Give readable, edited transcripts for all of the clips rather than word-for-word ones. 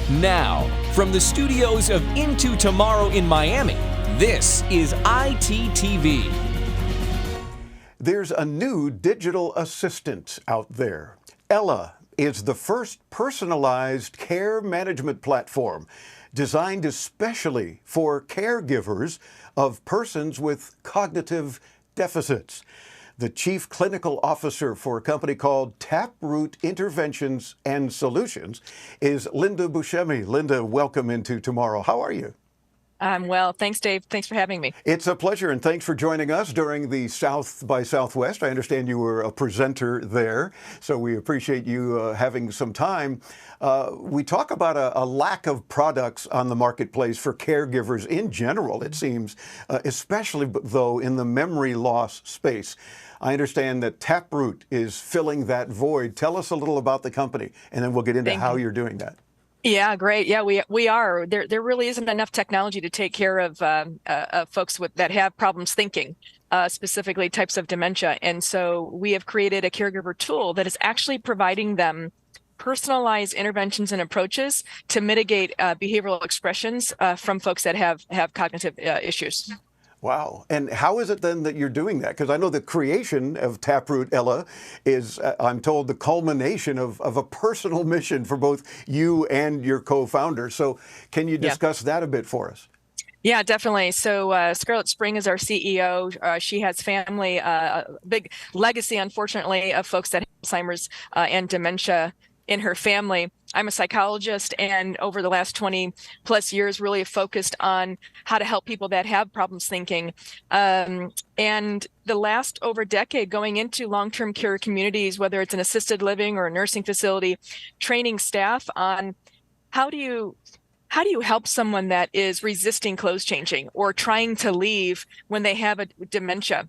Now, from the studios of Into Tomorrow in Miami, this is ITTV. There's a new digital assistant out there. Ella is the first personalized care management platform designed especially for caregivers of persons with cognitive deficits. The chief clinical officer for a company called Taproot Interventions and Solutions is Linda Buschemi. Linda, welcome into Tomorrow. How are you? I'm well. Thanks, Dave. Thanks for having me. It's a pleasure, and thanks for joining us during the South by Southwest. I understand you were a presenter there, so we appreciate you having some time. We talk about a lack of products on the marketplace for caregivers in general, it seems, especially though in the memory loss space. I understand that Taproot is filling that void. Tell us a little about the company, and then we'll get into how you're doing that. Yeah, great. Yeah, we are. There really isn't enough technology to take care of folks that have problems thinking, specifically types of dementia. And so we have created a caregiver tool that is actually providing them personalized interventions and approaches to mitigate behavioral expressions from folks that have cognitive issues. Wow. And how is it then that you're doing that? Because I know the creation of Taproot, Ella, is, I'm told, the culmination of a personal mission for both you and your co-founder. So can you discuss that a bit for us? Yeah, definitely. So Scarlett Spring is our CEO. She has family, big legacy, unfortunately, of folks that have Alzheimer's and dementia in her family. I'm a psychologist, and over the last 20 plus years really focused on how to help people that have problems thinking. And the last over decade going into long-term care communities, whether it's an assisted living or a nursing facility, training staff on how do you help someone that is resisting clothes changing or trying to leave when they have a dementia.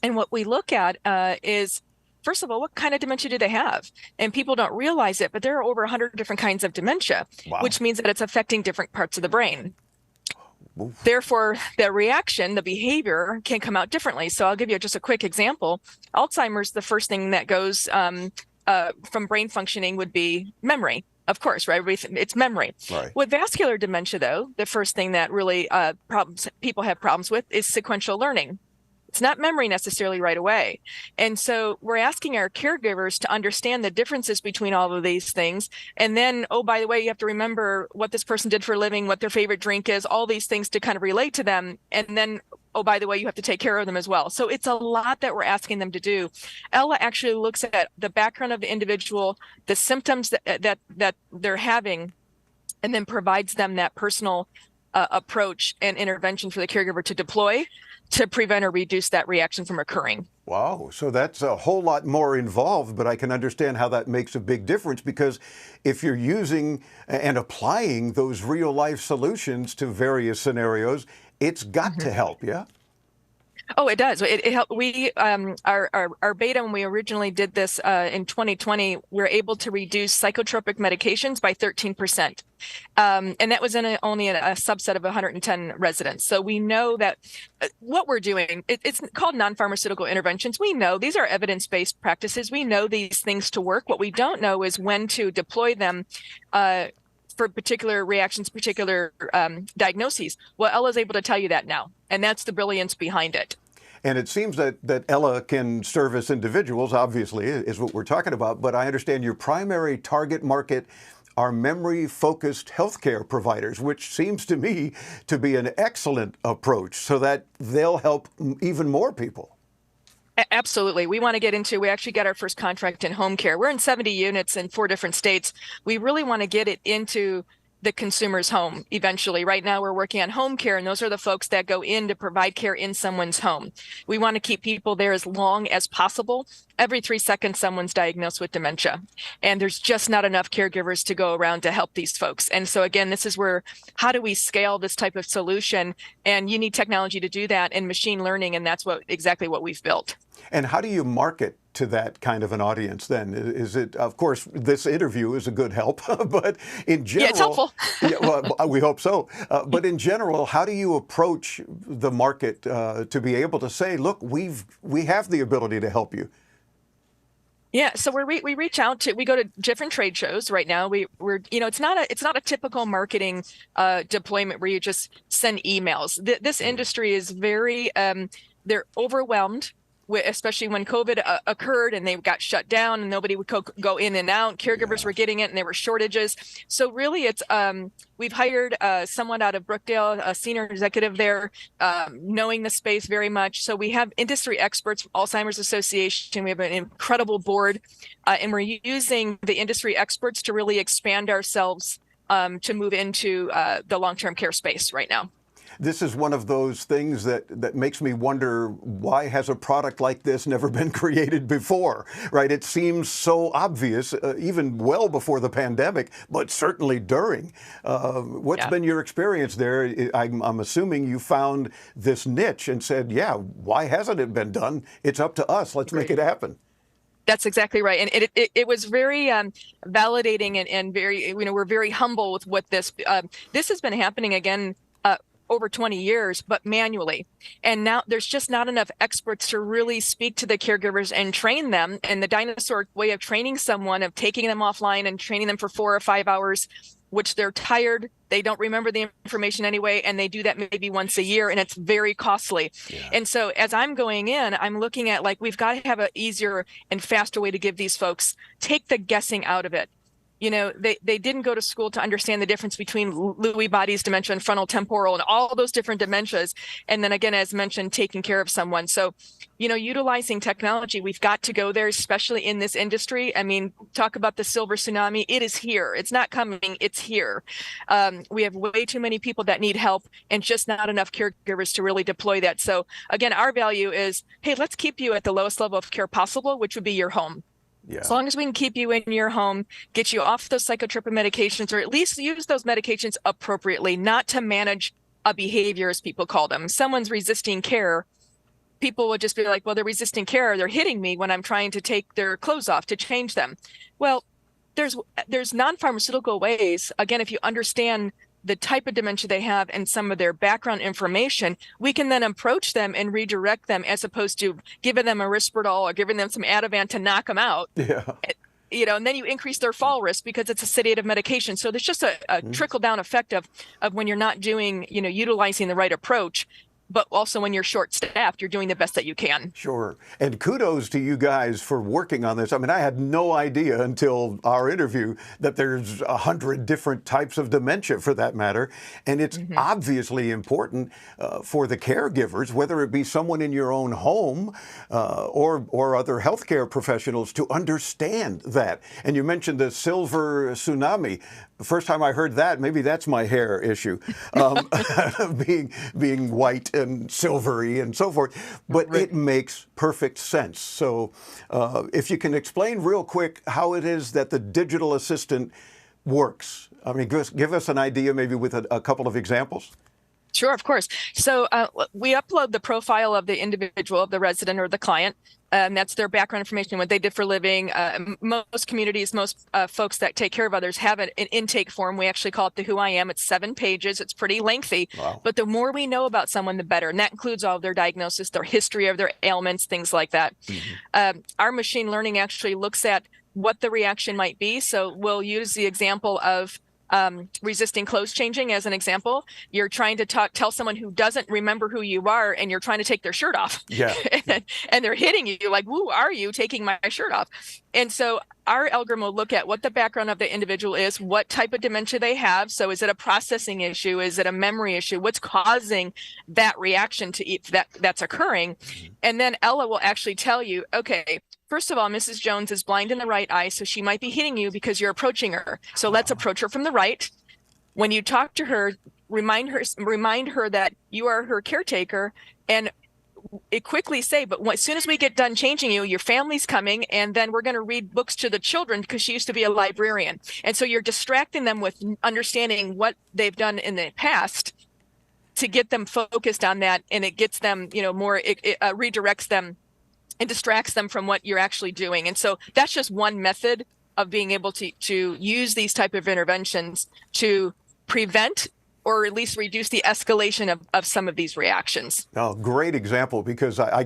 And what we look at is, first of all, what kind of dementia do they have? And people don't realize it, but there are over 100 different kinds of dementia, which means that it's affecting different parts of the brain. Oof. Therefore, the reaction, the behavior can come out differently. So I'll give you just a quick example. Alzheimer's, the first thing that goes from brain functioning would be memory. Of course, right? It's memory. Right. With vascular dementia, though, the first thing that really people have problems with is sequential learning. It's not memory necessarily right away. And so we're asking our caregivers to understand the differences between all of these things. And then, oh, by the way, you have to remember what this person did for a living, what their favorite drink is, all these things to kind of relate to them. And then, oh, by the way, you have to take care of them as well. So it's a lot that we're asking them to do. Ella actually looks at the background of the individual, the symptoms that they're having, and then provides them that personal approach and intervention for the caregiver to deploy to prevent or reduce that reaction from occurring. Wow. So that's a whole lot more involved, but I can understand how that makes a big difference, because if you're using and applying those real life solutions to various scenarios, it's got to help, yeah? Oh, it does. It helped. We our beta, when we originally did this in 2020, we were able to reduce psychotropic medications by 13%. And that was in only a subset of 110 residents. So we know that what we're doing, it's called non-pharmaceutical interventions. We know these are evidence-based practices. We know these things to work. What we don't know is when to deploy them for particular reactions, particular diagnoses. Well, Ella's able to tell you that now, and that's the brilliance behind it. And it seems that Ella can service individuals, obviously, is what we're talking about. But I understand your primary target market are memory-focused healthcare providers, which seems to me to be an excellent approach, so that they'll help even more people. Absolutely. We want to get into, we actually got our first contract in home care. We're in 70 units in 4 different states. We really want to get it into the consumer's home eventually. Right now, we're working on home care, and those are the folks that go in to provide care in someone's home. We want to keep people there as long as possible. Every 3 seconds, someone's diagnosed with dementia, and there's just not enough caregivers to go around to help these folks. And so again, this is where, how do we scale this type of solution? And you need technology to do that, and machine learning, and that's exactly what we've built. And how do you market to that kind of an audience then? Is it, of course, this interview is a good help, but in general... Yeah, it's helpful. Yeah, well, we hope so. But in general, how do you approach the market to be able to say, look, we have the ability to help you? Yeah, so we reach out to, we go to different trade shows right now. We're it's not a typical marketing deployment where you just send emails. This industry is very they're overwhelmed. Especially when COVID occurred and they got shut down and nobody would go in and out. Caregivers were getting it and there were shortages. So really it's we've hired someone out of Brookdale, a senior executive there, knowing the space very much. So we have industry experts from Alzheimer's Association. We have an incredible board, and we're using the industry experts to really expand ourselves to move into the long-term care space right now. This is one of those things that makes me wonder, why has a product like this never been created before, right? It seems so obvious, even well before the pandemic, but certainly during. What's been your experience there? I'm assuming you found this niche and said, yeah, why hasn't it been done? It's up to us. Let's make it happen. That's exactly right. And it was very validating and very, we're very humble with what this has been happening again over 20 years, but manually. And now there's just not enough experts to really speak to the caregivers and train them. And the dinosaur way of training someone, of taking them offline and training them for 4 or 5 hours, which they're tired, they don't remember the information anyway, and they do that maybe once a year, and it's very costly. And so as I'm going in, I'm looking at, like, we've got to have an easier and faster way to give these folks, take the guessing out of it. They didn't go to school to understand the difference between Lewy bodies dementia and frontal temporal and all those different dementias. And then again, as mentioned, taking care of someone. So, utilizing technology, we've got to go there, especially in this industry. I mean, talk about the silver tsunami. It is here. It's not coming. It's here. We have way too many people that need help and just not enough caregivers to really deploy that. So again, our value is, hey, let's keep you at the lowest level of care possible, which would be your home. Yeah. As long as we can keep you in your home, get you off those psychotropic medications, or at least use those medications appropriately, not to manage a behavior, as people call them. Someone's resisting care. People would just be like, well, they're resisting care. They're hitting me when I'm trying to take their clothes off to change them. Well, there's non-pharmaceutical ways. Again, if you understand the type of dementia they have and some of their background information, we can then approach them and redirect them, as opposed to giving them a Risperdal or giving them some Ativan to knock them out. Yeah. And then you increase their fall risk because it's a sedative medication. So there's just a trickle down effect of when you're not doing, utilizing the right approach. But also when you're short-staffed, you're doing the best that you can. Sure. And kudos to you guys for working on this. I mean, I had no idea until our interview that there's 100 different types of dementia, for that matter. And it's obviously important for the caregivers, whether it be someone in your own home or other healthcare professionals, to understand that. And you mentioned the silver tsunami. The first time I heard that, maybe that's my hair issue, being white and silvery and so forth. But it makes perfect sense. So if you can explain real quick how it is that the digital assistant works. I mean, give us an idea, maybe with a couple of examples. Sure, of course. So we upload the profile of the individual, of the resident or the client. That's their background information, what they did for a living. Most communities, most folks that take care of others have an intake form. We actually call it the Who I Am. It's 7 pages. It's pretty lengthy. Wow. But the more we know about someone, the better. And that includes all of their diagnosis, their history of their ailments, things like that. Our machine learning actually looks at what the reaction might be. So we'll use the example of resisting clothes changing as an example. You're trying to tell someone who doesn't remember who you are, and you're trying to take their shirt off. Yeah. and they're hitting you like, who are you taking my shirt off? And so our algorithm will look at what the background of the individual is, what type of dementia they have. So is it a processing issue? Is it a memory issue? What's causing that reaction to that's occurring? And then Ella will actually tell you, okay, first of all, Mrs. Jones is blind in the right eye, so she might be hitting you because you're approaching her. So let's approach her from the right. When you talk to her, remind her that you are her caretaker, and it quickly say, but as soon as we get done changing you, your family's coming, and then we're going to read books to the children because she used to be a librarian. And so you're distracting them with understanding what they've done in the past to get them focused on that, and it gets them, more, it redirects them and distracts them from what you're actually doing. And so that's just one method of being able to use these type of interventions to prevent or at least reduce the escalation of some of these reactions. Oh, great example, because I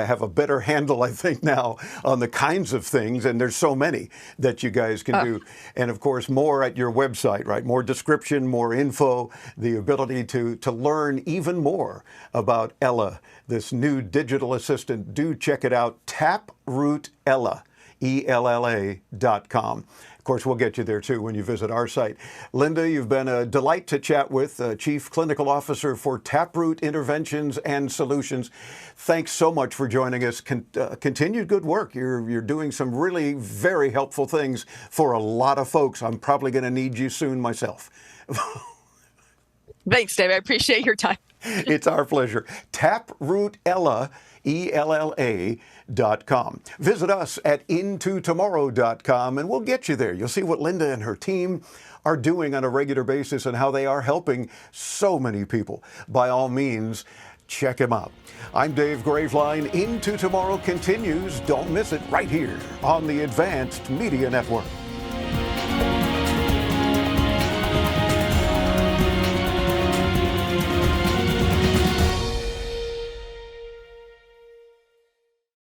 have a better handle, I think, now on the kinds of things, and there's so many that you guys can do. And of course, more at your website, right? More description, more info, the ability to learn even more about Ella, this new digital assistant. Do check it out, Taproot Ella, ELLA.com. Of course, we'll get you there too when you visit our site. Linda, you've been a delight to chat with, Chief Clinical Officer for Taproot Interventions and Solutions. Thanks so much for joining us. Continued good work. You're doing some really very helpful things for a lot of folks. I'm probably going to need you soon myself. Thanks, Dave. I appreciate your time. It's our pleasure. Taproot Ella, ELLA.com. Visit us at intotomorrow.com and we'll get you there. You'll see what Linda and her team are doing on a regular basis and how they are helping so many people. By all means, check them out. I'm Dave Graveline. Into Tomorrow continues. Don't miss it right here on the Advanced Media Network.